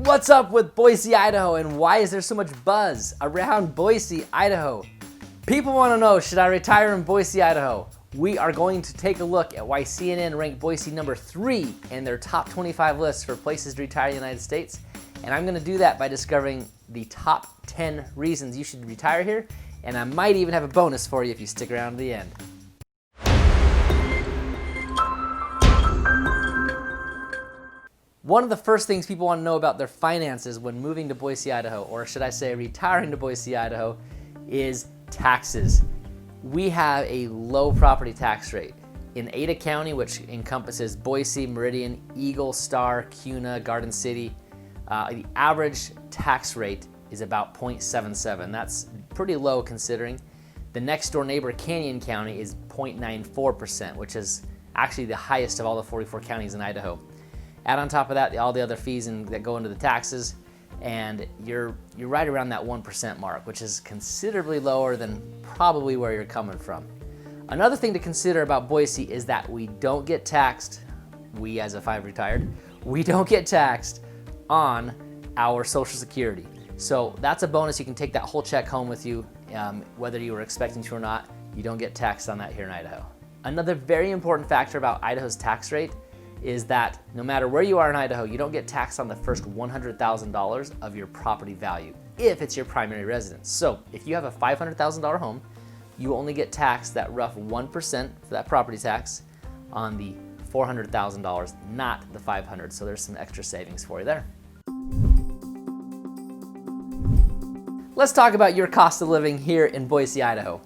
What's up with Boise, Idaho, and why is there so much buzz around Boise, Idaho? People want to know, should I retire in Boise, Idaho? We are going to take a look at why CNN ranked Boise number 3 in their top 25 lists for places to retire in the United States. And I'm going to do that by discovering the top 10 reasons you should retire here. And I might even have a bonus for you if you stick around to the end. One of the first things people want to know about their finances when moving to Boise, Idaho, or should I say retiring to Boise, Idaho, is taxes. We have a low property tax rate. In Ada County, which encompasses Boise, Meridian, Eagle, Star, Kuna, Garden City, the average tax rate is about 0.77. That's pretty low considering. The next door neighbor, Canyon County, is 0.94%, which is actually the highest of all the 44 counties in Idaho. Add on top of that all the other fees that go into the taxes, and you're right around that 1% mark, which is considerably lower than probably where you're coming from. Another thing to consider about Boise is that we don't get taxed, we as if I've retired, we don't get taxed on our Social Security. So that's a bonus. You can take that whole check home with you, whether you were expecting to or not. You don't get taxed on that here in Idaho. Another very important factor about Idaho's tax rate is that no matter where you are in Idaho, you don't get taxed on the first $100,000 of your property value if it's your primary residence. So if you have a $500,000 home, you only get taxed that rough 1% for that property tax on the $400,000, not the $500,000. So there's some extra savings for you there. Let's talk about your cost of living here in Boise, Idaho.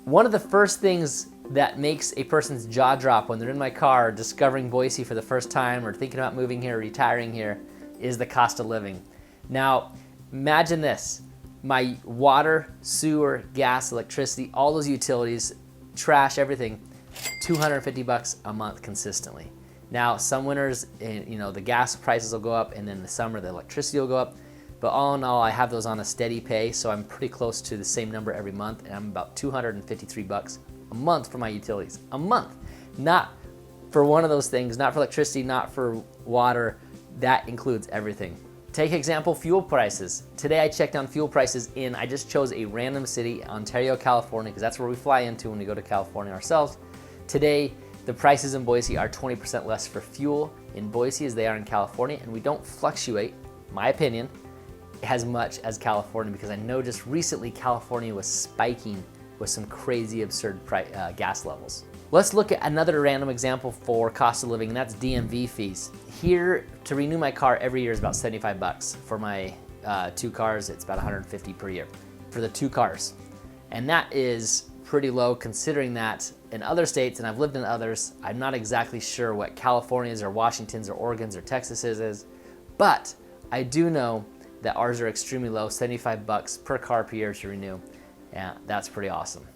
One of the first things that makes a person's jaw drop when they're in my car discovering Boise for the first time or thinking about moving here or retiring here is the cost of living. Now, imagine this. My water, sewer, gas, electricity, all those utilities, trash, everything, $250 a month consistently. Now, some winters, the gas prices will go up, and then in the summer, the electricity will go up. But all in all, I have those on a steady pay, so I'm pretty close to the same number every month, and I'm about $253 a month for my utilities. A month. Not for one of those things, not for electricity, not for water. That includes everything. Take example, fuel prices. Today I checked on fuel prices I just chose a random city, Ontario, California, because that's where we fly into when we go to California ourselves. Today, the prices in Boise are 20% less for fuel in Boise as they are in California, and we don't fluctuate, my opinion, as much as California, because I know just recently California was spiking with some crazy absurd gas levels. Let's look at another random example for cost of living, and that's DMV fees. Here, to renew my car every year is about $75. For my 2 cars, it's about $150 per year for the 2 cars. And that is pretty low considering that in other states, and I've lived in others, I'm not exactly sure what California's or Washington's or Oregon's or Texas's is, but I do know that ours are extremely low, $75 per car per year to renew. Yeah, that's pretty awesome.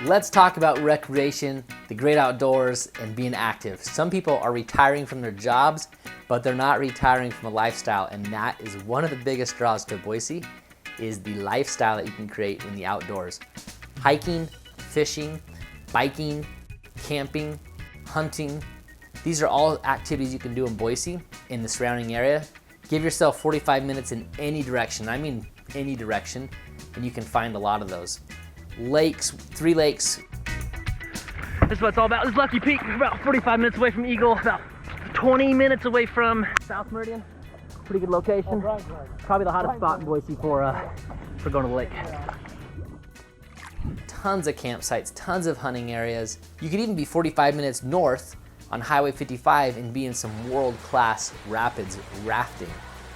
Let's talk about recreation, the great outdoors, and being active. Some people are retiring from their jobs, but they're not retiring from a lifestyle, and that is one of the biggest draws to Boise, is the lifestyle that you can create in the outdoors. Hiking, fishing, biking, camping, hunting. These are all activities you can do in Boise, in the surrounding area. Give yourself 45 minutes in any direction. I mean any direction, and you can find a lot of those. Lakes, 3 lakes. This is what it's all about. This is Lucky Peak. We're about 45 minutes away from Eagle, about 20 minutes away from South Meridian. Pretty good location. Probably the hottest spot in Boise for going to the lake. Tons of campsites, tons of hunting areas. You could even be 45 minutes north on Highway 55 and be in some world-class rapids rafting.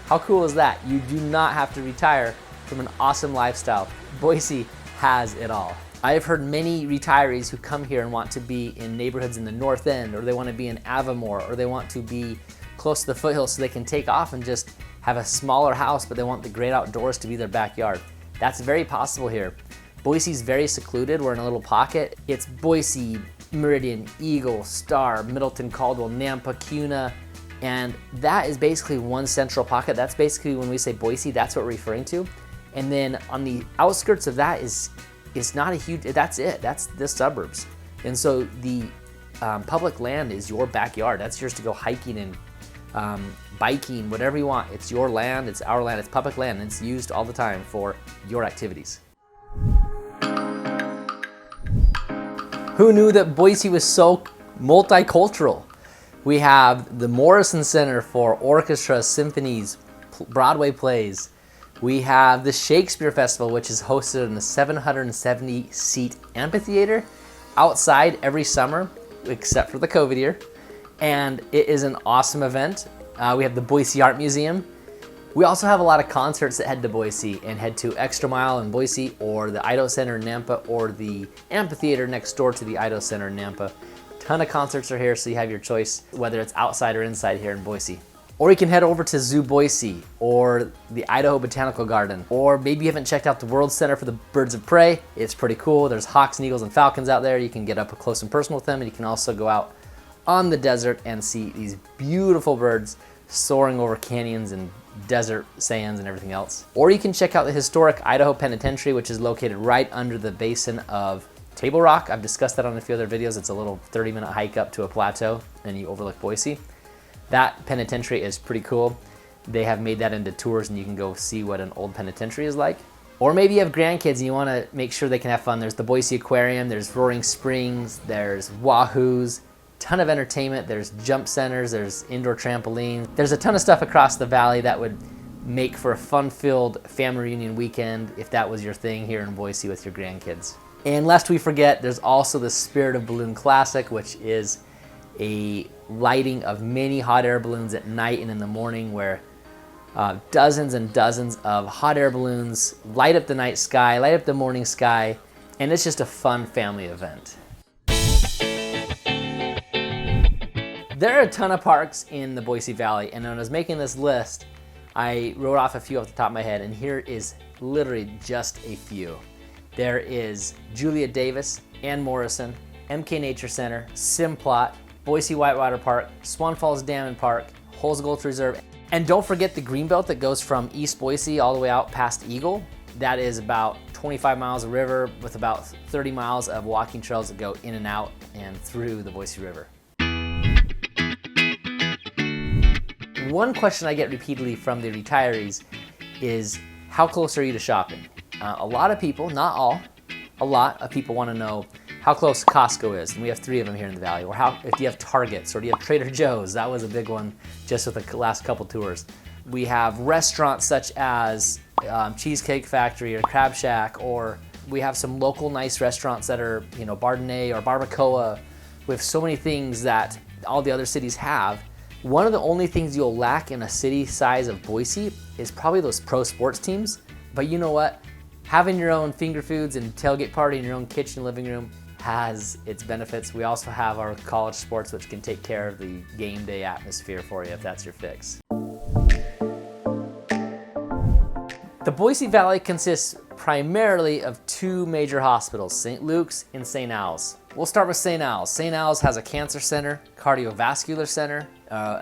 How cool is that? You do not have to retire from an awesome lifestyle. Boise has it all. I have heard many retirees who come here and want to be in neighborhoods in the North End, or they want to be in Avamore, or they want to be close to the foothills so they can take off and just have a smaller house, but they want the great outdoors to be their backyard. That's very possible here. Boise's very secluded. We're in a little pocket. It's Boise, Meridian, Eagle, Star, Middleton, Caldwell, Nampa, Kuna, and that is basically one central pocket. That's basically when we say Boise, that's what we're referring to. And then on the outskirts of that is not a huge, that's it, that's the suburbs. And so the public land is your backyard. That's yours to go hiking and biking, whatever you want. It's your land, it's our land, it's public land, and it's used all the time for your activities. Who knew that Boise was so multicultural? We have the Morrison Center for orchestras, symphonies, Broadway plays. We have the Shakespeare Festival, which is hosted in the 770-seat amphitheater outside every summer, except for the COVID year. And it is an awesome event. We have the Boise Art Museum. We also have a lot of concerts that head to Boise and head to Extra Mile in Boise, or the Idaho Center in Nampa, or the amphitheater next door to the Idaho Center in Nampa. Ton of concerts are here, so you have your choice, whether it's outside or inside here in Boise. Or you can head over to Zoo Boise, or the Idaho Botanical Garden, or maybe you haven't checked out the World Center for the Birds of Prey. It's pretty cool. There's hawks and eagles and falcons out there. You can get up close and personal with them, and you can also go out on the desert and see these beautiful birds soaring over canyons and desert sands and everything else. Or you can check out the historic Idaho Penitentiary, which is located right under the basin of Table Rock. I've discussed that on a few other videos. It's a little 30-minute hike up to a plateau, and you overlook Boise. That penitentiary is pretty cool. They have made that into tours, and you can go see what an old penitentiary is like. Or maybe you have grandkids and you want to make sure they can have fun. There's the Boise Aquarium, there's Roaring Springs, there's Wahoos, ton of entertainment, there's jump centers, there's indoor trampoline. There's a ton of stuff across the valley that would make for a fun-filled family reunion weekend if that was your thing here in Boise with your grandkids. And lest we forget, there's also the Spirit of Balloon Classic, which is a lighting of many hot air balloons at night and in the morning, where dozens and dozens of hot air balloons light up the night sky, light up the morning sky, and it's just a fun family event. There are a ton of parks in the Boise Valley, and when I was making this list, I wrote off a few off the top of my head, and here is literally just a few. There is Julia Davis, Ann Morrison, MK Nature Center, Simplot, Boise Whitewater Park, Swan Falls Dam and Park, Holes Gulch Reserve, and don't forget the Greenbelt that goes from East Boise all the way out past Eagle. That is about 25 miles of river with about 30 miles of walking trails that go in and out and through the Boise River. One question I get repeatedly from the retirees is, how close are you to shopping? A lot of people, not all, a lot of people want to know how close Costco is, and we have 3 of them here in the valley, or if you have Targets, or do you have Trader Joe's? That was a big one just with the last couple tours. We have restaurants such as Cheesecake Factory or Crab Shack, or we have some local nice restaurants that are, Bardenay or Barbacoa. We have so many things that all the other cities have. One of the only things you'll lack in a city size of Boise is probably those pro sports teams. But you know what? Having your own finger foods and tailgate party in your own kitchen, living room has its benefits. We also have our college sports, which can take care of the game day atmosphere for you if that's your fix. The Boise Valley consists primarily of 2 major hospitals, St. Luke's and St. Al's. We'll start with St. Al's. St. Al's has a cancer center, cardiovascular center,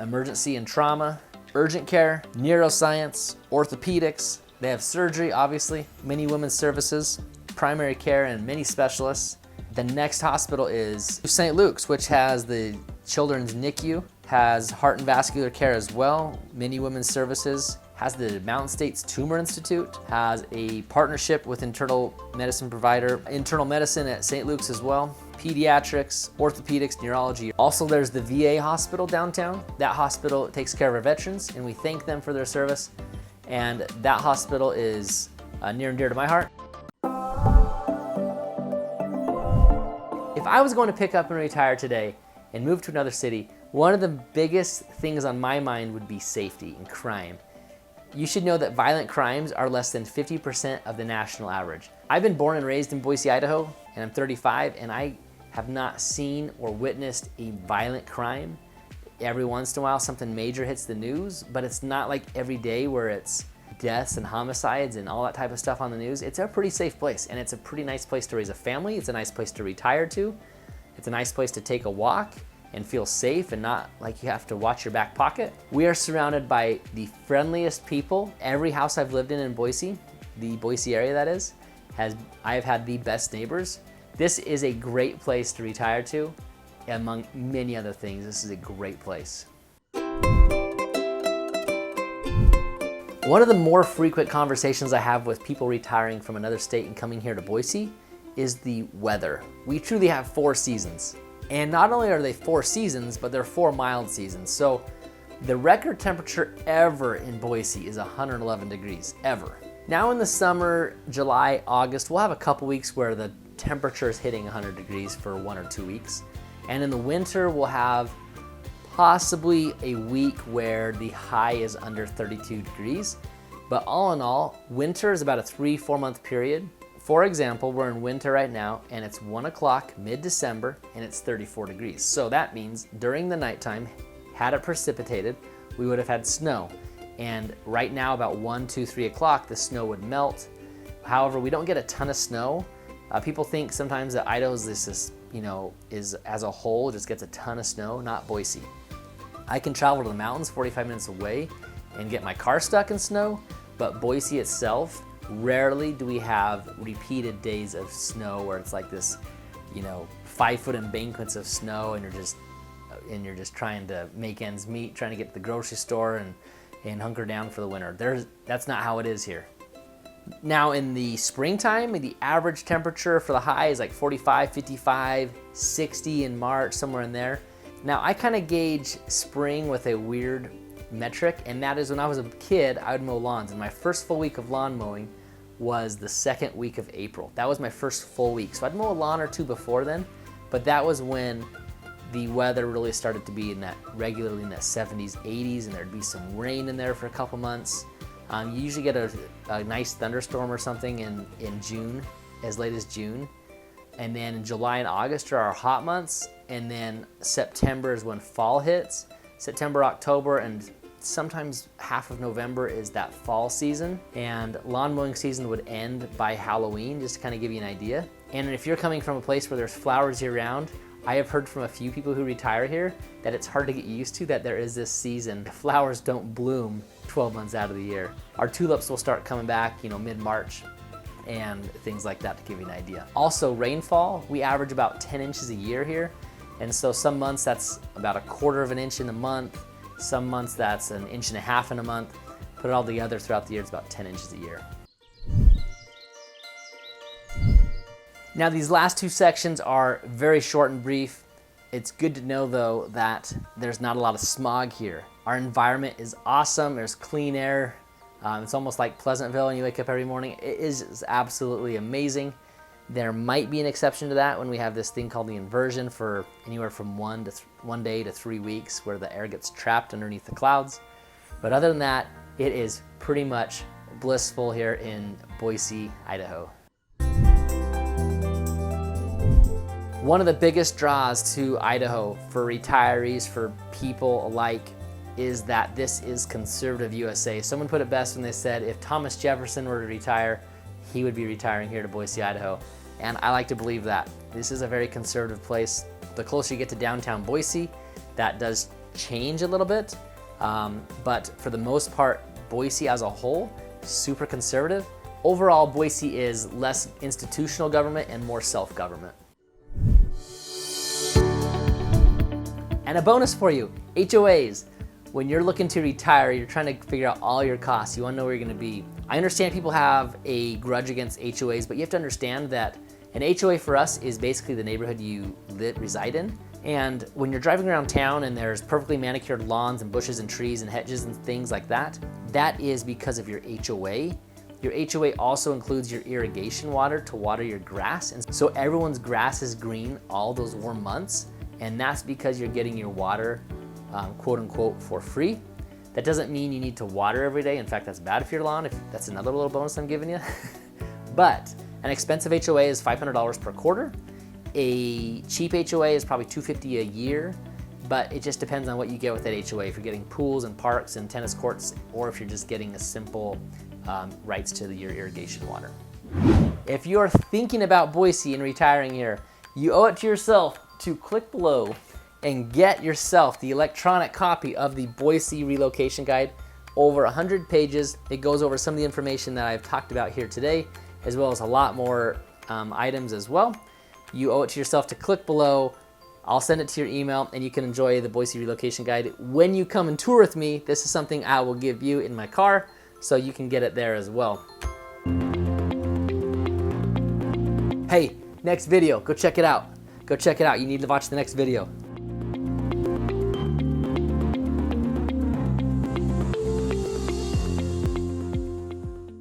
emergency and trauma, urgent care, neuroscience, orthopedics. They have surgery, obviously, many women's services, primary care, and many specialists. The next hospital is St. Luke's, which has the children's NICU, has heart and vascular care as well, many women's services, has the Mountain States Tumor Institute, has a partnership with internal medicine provider, internal medicine at St. Luke's as well, pediatrics, orthopedics, neurology. Also, there's the VA hospital downtown. That hospital takes care of our veterans, and we thank them for their service. And that hospital is near and dear to my heart. If I was going to pick up and retire today and move to another city, one of the biggest things on my mind would be safety and crime. You should know that violent crimes are less than 50% of the national average. I've been born and raised in Boise, Idaho, and I'm 35, and I have not seen or witnessed a violent crime. Every once in a while something major hits the news, but it's not like every day where it's deaths and homicides and all that type of stuff on the news. It's a pretty safe place, and it's a pretty nice place to raise a family. It's a nice place to retire to. It's a nice place to take a walk and feel safe and not like you have to watch your back pocket. We are surrounded by the friendliest people. Every house I've lived in Boise, the Boise area that is, I have had the best neighbors. This is a great place to retire to among many other things, this is a great place. One of the more frequent conversations I have with people retiring from another state and coming here to Boise is the weather. We truly have 4 seasons. And not only are they 4 seasons, but they're 4 mild seasons. So the record temperature ever in Boise is 111 degrees, ever. Now in the summer, July, August, we'll have a couple weeks where the temperature is hitting 100 degrees for 1 or 2 weeks. And in the winter, we'll have possibly a week where the high is under 32 degrees. But all in all, winter is about a 3-4 month period. For example, we're in winter right now and it's 1 o'clock mid-December and it's 34 degrees. So that means during the nighttime, had it precipitated, we would have had snow. And right now about 1, 2, 3 o'clock, the snow would melt. However, we don't get a ton of snow. People think sometimes that Idaho's is as a whole, just gets a ton of snow, not Boise. I can travel to the mountains 45 minutes away and get my car stuck in snow, but Boise itself, rarely do we have repeated days of snow where it's like this, 5-foot embankments of snow and you're just trying to make ends meet, trying to get to the grocery store and hunker down for the winter. That's not how it is here. Now in the springtime, the average temperature for the high is like 45, 55, 60 in March, somewhere in there. Now I kind of gauge spring with a weird metric, and that is when I was a kid, I would mow lawns, and my first full week of lawn mowing was the 2nd week of April. That was my first full week. So I'd mow a lawn or 2 before then, but that was when the weather really started to be regularly in that 70s, 80s, and there'd be some rain in there for a couple months. You usually get a nice thunderstorm or something in June, as late as June. And then in July and August are our hot months. And then September is when fall hits. September, October, and sometimes half of November is that fall season. And lawn mowing season would end by Halloween, just to kind of give you an idea. And if you're coming from a place where there's flowers year round, I have heard from a few people who retire here that it's hard to get used to that there is this season. Flowers don't bloom 12 months out of the year. Our tulips will start coming back, mid-March and things like that, to give you an idea. Also rainfall, we average about 10 inches a year here. And so some months that's about 1/4 of an inch in a month. Some months that's 1.5 inches in a month. Put it all together throughout the year, it's about 10 inches a year. Now these last 2 sections are very short and brief. It's good to know though that there's not a lot of smog here. Our environment is awesome, there's clean air. It's almost like Pleasantville when you wake up every morning. It is absolutely amazing. There might be an exception to that when we have this thing called the inversion for anywhere from 1 day to 3 weeks where the air gets trapped underneath the clouds. But other than that, it is pretty much blissful here in Boise, Idaho. One of the biggest draws to Idaho for retirees, for people alike, is that this is conservative USA. Someone put it best when they said if Thomas Jefferson were to retire, he would be retiring here to Boise, Idaho. And I like to believe that. This is a very conservative place. The closer you get to downtown Boise, that does change a little bit. But for the most part, Boise as a whole, super conservative. Overall, Boise is less institutional government and more self-government. And a bonus for you, HOAs. When you're looking to retire, you're trying to figure out all your costs. You want to know where you're going to be. I understand people have a grudge against HOAs, but you have to understand that an HOA for us is basically the neighborhood you reside in. And when you're driving around town and there's perfectly manicured lawns and bushes and trees and hedges and things like that, that is because of your HOA. Your HOA also includes your irrigation water to water your grass. And so everyone's grass is green all those warm months. And that's because you're getting your water, quote unquote, for free. That doesn't mean you need to water every day. In fact, that's bad for your lawn. That's another little bonus I'm giving you. But an expensive HOA is $500 per quarter. A cheap HOA is probably $250 a year, but it just depends on what you get with that HOA. If you're getting pools and parks and tennis courts, or if you're just getting a simple rights to your irrigation water. If you're thinking about Boise and retiring here, you owe it to yourself to click below and get yourself the electronic copy of the Boise Relocation Guide. Over 100 pages. It goes over some of the information that I've talked about here today, as well as a lot more items as well. You owe it to yourself to click below. I'll send it to your email and you can enjoy the Boise Relocation Guide. When you come and tour with me, this is something I will give you in my car, so you can get it there as well. Hey, next video, go check it out. Go check it out. You need to watch the next video.